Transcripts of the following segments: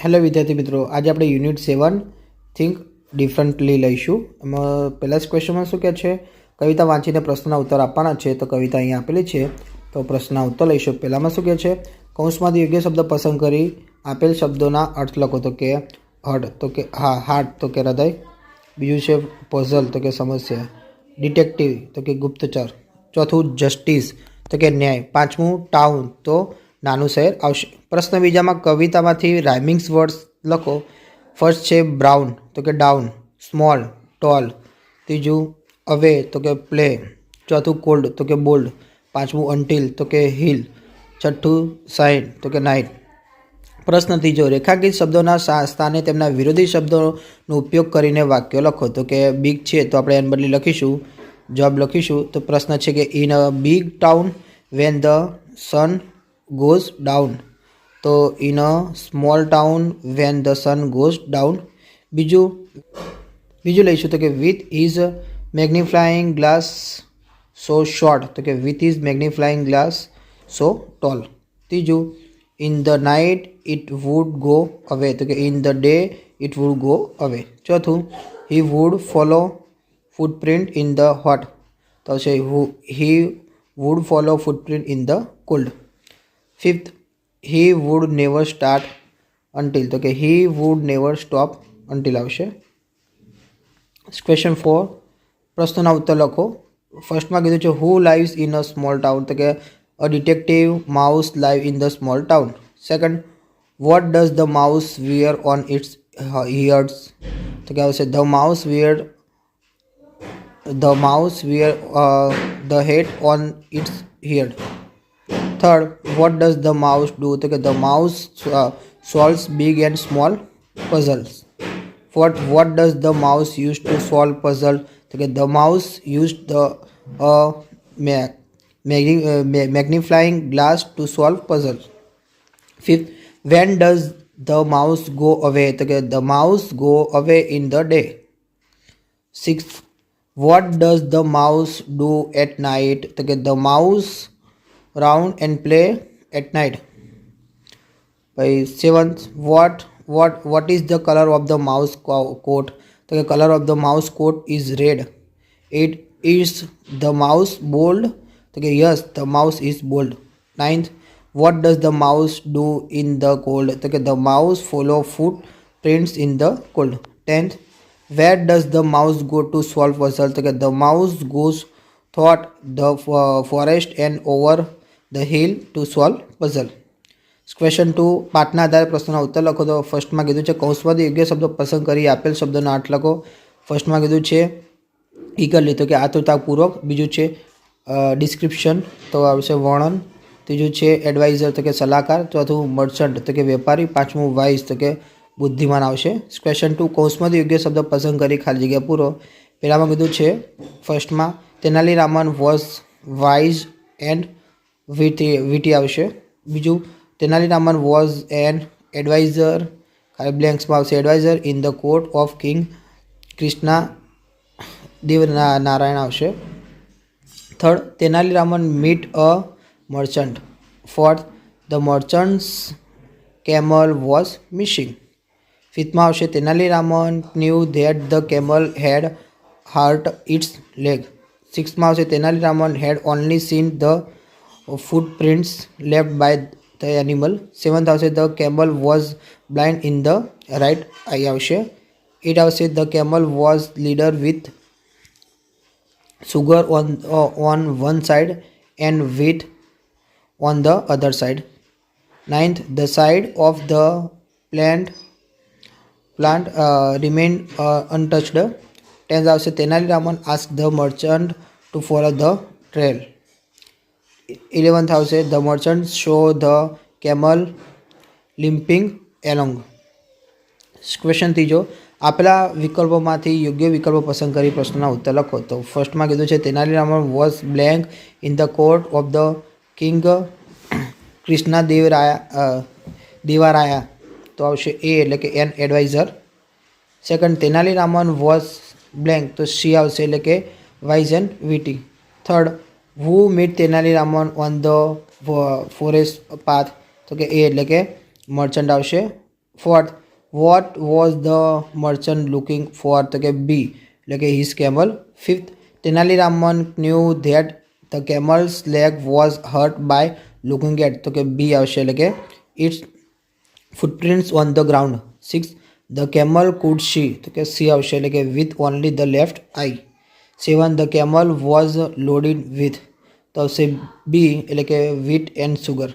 Hello વિદ્યાર્થી મિત્રો, આજે આપણે યુનિટ 7 થિંક ડિફરન્ટલી લઈશું. એમાં પહેલા જ ક્વેશ્ચનમાં શું કહે છે, કવિતા વાંચીને પ્રશ્નના ઉત્તર આપવાના છે. તો કવિતા અહીંયા આપેલી છે, તો પ્રશ્નના ઉત્તર લઈશું. પહેલામાં શું કહે છે, કૌંસમાંથી યોગ્ય શબ્દ પસંદ કરી આપેલ શબ્દોના અર્થ લખો. તો કે હર્ટ, તો કે હાર્ટ, તો કે હૃદય. બીજું છે પઝલ, તો કે સમસ્યા. ડિટેક્ટિવ, તો કે ગુપ્તચર. ચોથું જસ્ટિસ, તો કે ન્યાય. પાંચમું ટાઉન, તો નાનું શહેર આવશે. પ્રશ્ન બીજામાં કવિતામાંથી રાઇમિંગ્સ વર્ડ્સ લખો. ફર્સ્ટ છે બ્રાઉન, તો કે ડાઉન. Small, toll. ત્રીજું અવે, તો કે પ્લે. ચોથું કોલ્ડ, તો કે બોલ્ડ. પાંચમું અન્ટિલ, તો કે હિલ. છઠ્ઠું સાઇન, તો કે નાઇટ. પ્રશ્ન ત્રીજો, રેખાંકિત શબ્દોના સ્થાને તેમના વિરોધી શબ્દોનો ઉપયોગ કરીને વાક્યો લખો. તો કે બિગ છે તો આપણે એન બદલી લખીશું જોબ લખીશું. તો પ્રશ્ન છે કે in a big town when the sun goes down. તો in a small town when the sun goes down. બીજું લઈશું તો કે with his magnifying glass so short, તો કે with his magnifying glass so tall. ત્રીજું in the night it would go away, તો કે in the day it would go away. ચોથું he would follow footprint in the hot, તો છે he would follow footprint in the cold. Fifth he would never start until, તો કે he would never stop until આવશે. Question 4, પ્રશ્નના ઉત્તર લખો. ફર્સ્ટમાં કીધું છે who lives in a small town, તો કે a detective mouse live in the small town. Second, what does the mouse wear on its ears, તો કે આવશે the mouse wear the head on its head. Third, what does the mouse do, તો કે the mouse solves big and small puzzles. Fourth, what does the mouse use to solve puzzle, તો કે the mouse used the magnifying glass to solve puzzles. Fifth, when does the mouse go away, તો કે the mouse go away in the day. Sixth, what does the mouse do at night, તો કે the mouse round and play at night. By seventh, what is the color of the mouse coat, the color of the mouse coat is red. Eight, is the mouse bold, okay, yes the mouse is bold. Ninth, what does the mouse do in the cold, okay, the mouse follow footprints in the cold. Tenth, where does the mouse go to solve puzzle, okay, the mouse goes through the forest and over the hill to solve puzzle. Question 2, પાઠના આધારે પ્રશ્નના ઉત્તર લખો. તો ફર્સ્ટમાં કીધું છે કૌંસમાંથી યોગ્ય શબ્દો પસંદ કરી આપેલ શબ્દોના અર્થ લખો. ફર્સ્ટમાં કીધું છે ઈગરલી, તો કે આતુરતાપૂર્વક. બીજું છે ડિસ્ક્રિપ્શન, તો આવશે વર્ણન. ત્રીજું છે એડવાઇઝર, તો કે સલાહકાર. ચોથું મર્ચન્ટ, તો કે વેપારી. પાંચમું વાઇઝ, તો કે બુદ્ધિમાન આવશે. ક્વેશ્ચન 2, કૌંસમાંથી યોગ્ય શબ્દ પસંદ કરી ખાલી જગ્યા પૂરો. પહેલામાં કીધું છે ફર્સ્ટમાં Tenali Raman was wise and witty આવશે. બીજું Tenali Raman was an adviser, ખાલી બ્લેન્ક્સમાં આવશે adviser in the court of king Krishna Deva Narayana આવશે. Third, Tenali Raman meet a merchant. Fourth, the merchant's camel was missing. ફિફ્થમાં આવશે Tenali Raman knew that the camel had hurt its leg. સિક્સ્થમાં આવશે Tenali Raman had only seen the footprints left by the animal. Seventh આવશે the camel was blind in the right eye આવશે. 8 આવશે the camel was leader with sugar on one side and with on the other side. 9th, the side of the plant remained untouched. 10th આવશે Tenali Raman ask the merchant to follow the trail. 11th આવશે the merchant show the camel limping along. Question ત્રીજો, આપેલા વિકલ્પોમાંથી યોગ્ય વિકલ્પો પસંદ કરી પ્રશ્નના ઉત્તર લખો. તો ફર્સ્ટમાં કીધું છે Tenali Raman was blank in the court of the king Krishna Devaraya, તો આવશે એ એટલે કે an adviser. Second, Tenali Raman was blank, તો સી આવશે એટલે કે wise and witty. Third, who meet Tenali Raman on the forest path, તો કે એ એટલે કે મર્ચન્ટ આવશે. Fourth, what was the merchant looking for? તો કે B એટલે કે his camel. Fifth, Tenali Raman knew that the camel's leg was hurt by looking at તો કે B આવશે એટલે કે its footprints on the ground. Sixth, the camel could see તો કે C આવશે એટલે કે with only the left eye. Seven, the camel was loaded with તો આવશે B એટલે કે wheat and sugar.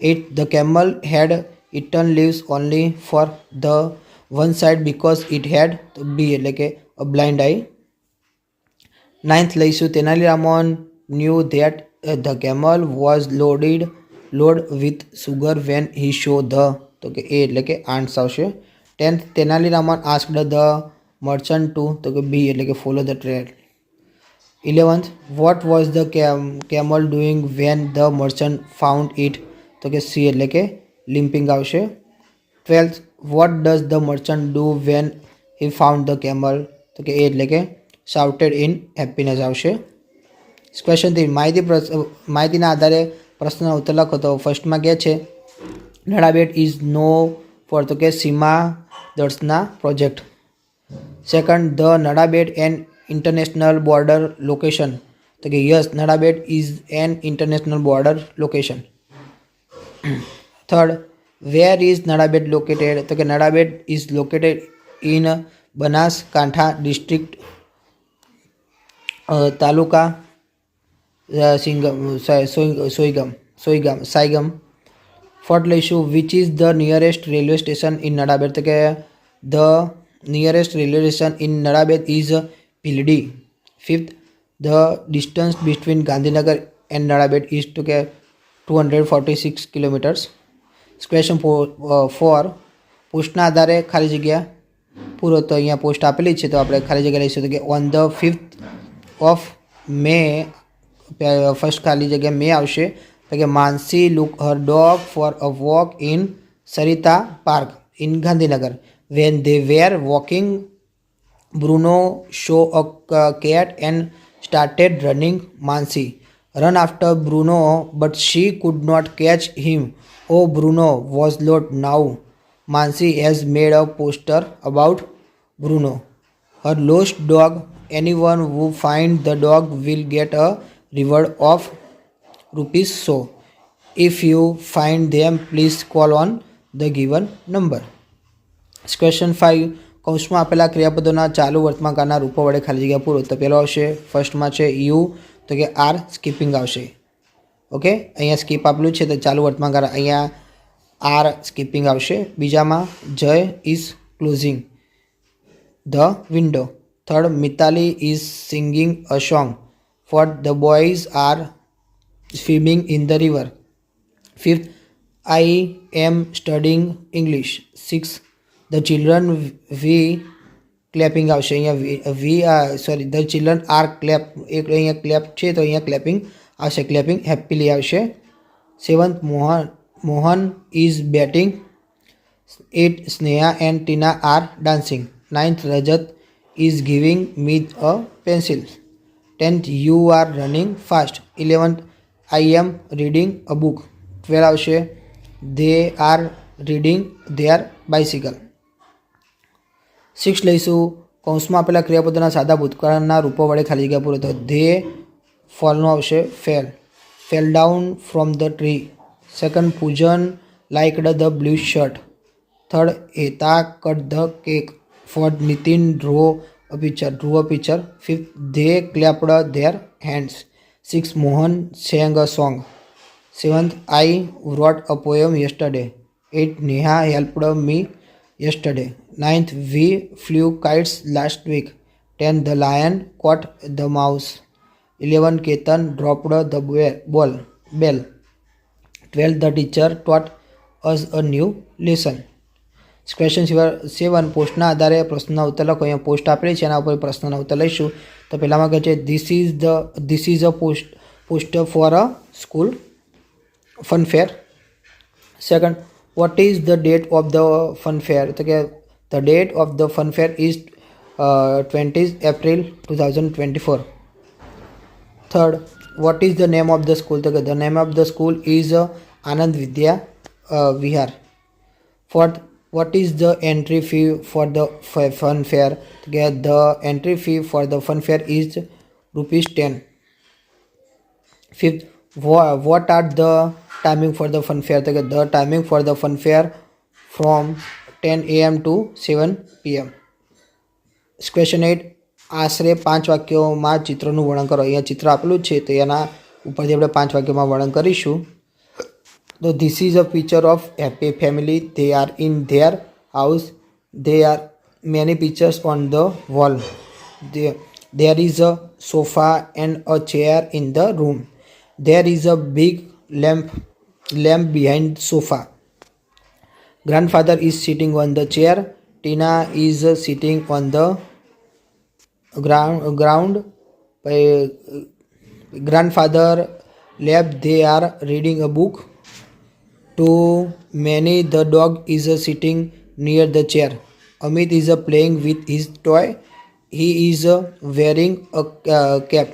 Eight, the camel had eaten leaves only for the one side because it had તો B એટલે કે a blind eye. Ninth લઈશું Tenali Raman knew that the camel was loaded with sugar when he showed the તો કે A એટલે કે ants આવશે. 10th Tenali Raman asked the merchant to તો કે B એટલે કે follow the trail. 11th, what was the camel doing when the merchant found it તો કે C એટલે કે limping આવશે. 12th, what does the merchant do when he found the camel તો કે A એટલે કે shouted in happiness આવશે. ક્વેશ્ચન 3, માહિતીના આધારે પ્રશ્નના ઉત્તર લખો. તો ફર્સ્ટમાં કહે છે નડાબેટ ઇઝ નો ફોર તો કે Seema Darshan project. Second, the Nadabet an international border location તો કે yes Nadabet is an international border location. Third, where is Nadabet located તો કે Nadabet is located in Banaskantha district taluka Suigam. Fourth લઈશું which is the nearest railway station in Nadabet તો કે the nearest railway station in Nadabet is Bhildi. Fifth, the distance between Gandhinagar and Nadabet is તો કે 246 kilometres. Question 4, પોસ્ટના આધારે ખાલી જગ્યા પૂરો. તો અહીંયા પોસ્ટ આપેલી છે તો આપણે ખાલી જગ્યા લઈશું તો કે on the 5th of May first ખાલી જગ્યા મે આવશે તો કે Mansi look her dog for a walk in Sarita park in Gandhinagar. When they were walking, Bruno saw a cat and started running. Mansi ran after Bruno, but she could not catch him. Oh, Bruno was lost now. Mansi has made a poster about Bruno, her lost dog. Anyone who finds the dog will get a reward of ₹100. If you find them, please call on the given number. Question 5, કૌંસમાં આપેલા ક્રિયાપદોના ચાલુ વર્તમાનકાળના રૂપો વડે ખાલી જગ્યા પૂરો. તો પહેલો આવશે ફર્સ્ટમાં છે યુ તો કે આર સ્કીપિંગ આવશે. ઓકે, અહીંયા સ્કીપ આપેલું છે તો ચાલુ વર્તમાનકાળ અહીંયા આર સ્કીપિંગ આવશે. બીજામાં Jay is closing the window. Third, Mitali is singing a song. Fourth, the boys are swimming in the river. Fifth, I am studying English. Six, the children we clapping આવશે. અહીંયા ધ ચિલ્ડ્રન આર ક્લેપ અહીંયા clap છે તો અહીંયા clapping આવશે. Clapping happily આવશે. Seventh, Mohan is batting. 8, Sneha and Tina are dancing. 9th, Rajat is giving me a pencil. 10th, you are running fast. 11th, I am reading a book. 12 આવશે they are reading their bicycle. 6 લઈશું કૌંસમાં આપેલા ક્રિયાપદોના સાદા ભૂતકાળના રૂપો વડે ખાલી જગ્યા પૂરો. તો they ફોલનો આવશે fell down from the tree. Second, Pujan liked the blue shirt. Third, Heta cut the cake. Fourth, Nitin drew a picture. Fifth, they clapped their hands. Sixth, Mohan sang a song. Seventh, I wrote a poem yesterday. 8, Neha helped me yesterday. 9th, we flew kites last week. 10, the lion caught the mouse. 11, Ketan dropped the bell. 12, the teacher taught us a new lesson. Question 7, પોસ્ટના આધારે પ્રશ્નના ઉત્તર લખો. અહીંયા post આપેલી છે એના ઉપર પ્રશ્નના ઉત્તર લઈશું. તો પહેલામાં કહે છે this is a poster for a school fun fair. Second, what is the date of the fun fair તો કે the date of the fun fair is 20 April 2024. Third, what is the name of the school તો કે the name of the school is Anand Vidya Vihar. Fourth, What is the entry fee for the fun fair? The entry fee for the fun fair is ₹10. Fifth, what are the timing for the fun fair? The timing for the fun fair from 10 a.m. to 7 p.m. Question 8, આશરે 5 વાક્યોમાં ચિત્રનું વર્ણન કરો. અહીંયા ચિત્ર આપેલું છે તો એના ઉપરથી આપણે 5 વાક્યોમાં વર્ણન કરીશું. So this is a picture of happy family. They are in their house. There are many pictures on the wall. There is a sofa and a chair in the room. There is a big lamp behind sofa. Grandfather is sitting on the chair. Tina is sitting on the ground. Grandfather left. They are reading a book. To Manny, the dog is sitting near the chair. Amit is playing with his toy. He is wearing a cap.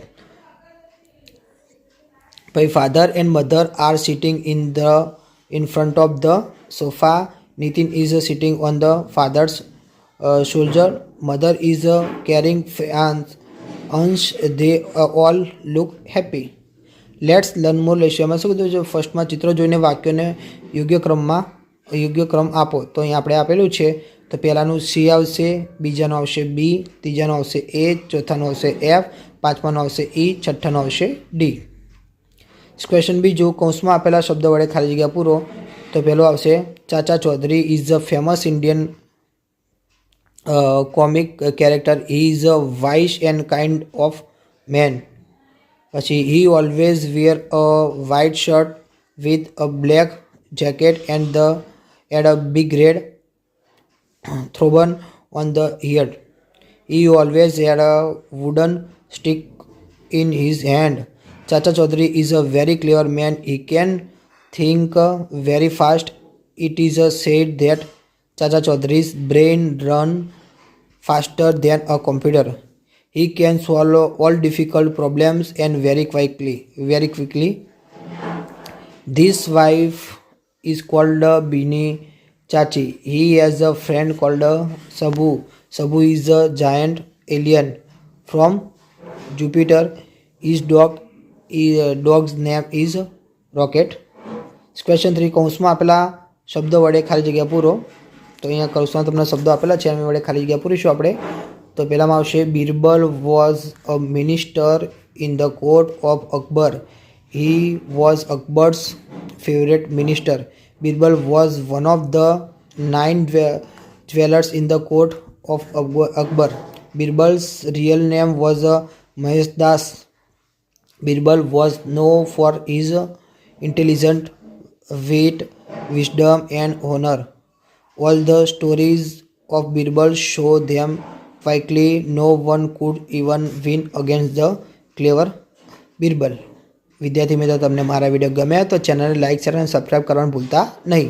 My father and mother are sitting in front of the sofa. Nitin is sitting on the father's shoulder. Mother is carrying Ansh. They all look happy. Let's learn more લેશું. એમાં શું કીધું છે? ફર્સ્ટમાં ચિત્રો જોઈને વાક્યોને યોગ્ય ક્રમ આપો. તો અહીં આપણે આપેલું છે તો પહેલાંનું સી આવશે, બીજાનું આવશે બી, ત્રીજાનું આવશે એ, ચોથાનું આવશે એફ, પાંચમાનું આવશે ઈ, છઠ્ઠાનું આવશે ડી. ક્વેશ્ચન બી જો કૌંસમાં આપેલા શબ્દ વડે ખાલી જગ્યા પૂરો. તો પહેલો આવશે Chacha Chaudhary is a famous Indian comic character. He is a wise and kind of man. પછી he always wear a white shirt with a black jacket and a big red turban on the head. He always had a wooden stick in his hand. Chacha Chaudhary is a very clever man. He can think very fast. It is said that Chacha Chaudhary's brain runs faster than a computer. He can solve all difficult problems and very quickly. This wife is called Bini Chachi. He has a friend called Sabu. Sabu is a giant alien from Jupiter. His dog's name is Rocket. Question 3, કૌંસમાં આપેલા શબ્દ વડે ખાલી જગ્યા પૂરો. તો અહીંયા કૌંસમાં તમને શબ્દો આપેલા છે, એના વડે ખાલી જગ્યા પૂરીશું આપણે. તો પહેલામાં આવશે Birbal was a minister in the court of Akbar. He was Akbar's favourite minister. Birbal was one of the 9 dwellers in the court of Akbar. Birbal's real name was Mahesh Das. Birbal was known for his intelligence, wit, wisdom and honor. All the stories of Birbal show them quickly. No one could even win against the clever Birbal. વિદ્યાર્થી મિત્રો, તમને મારા video ગમ્યા તો ચેનલને like, share અને subscribe કરવાનું ભૂલતા નહીં.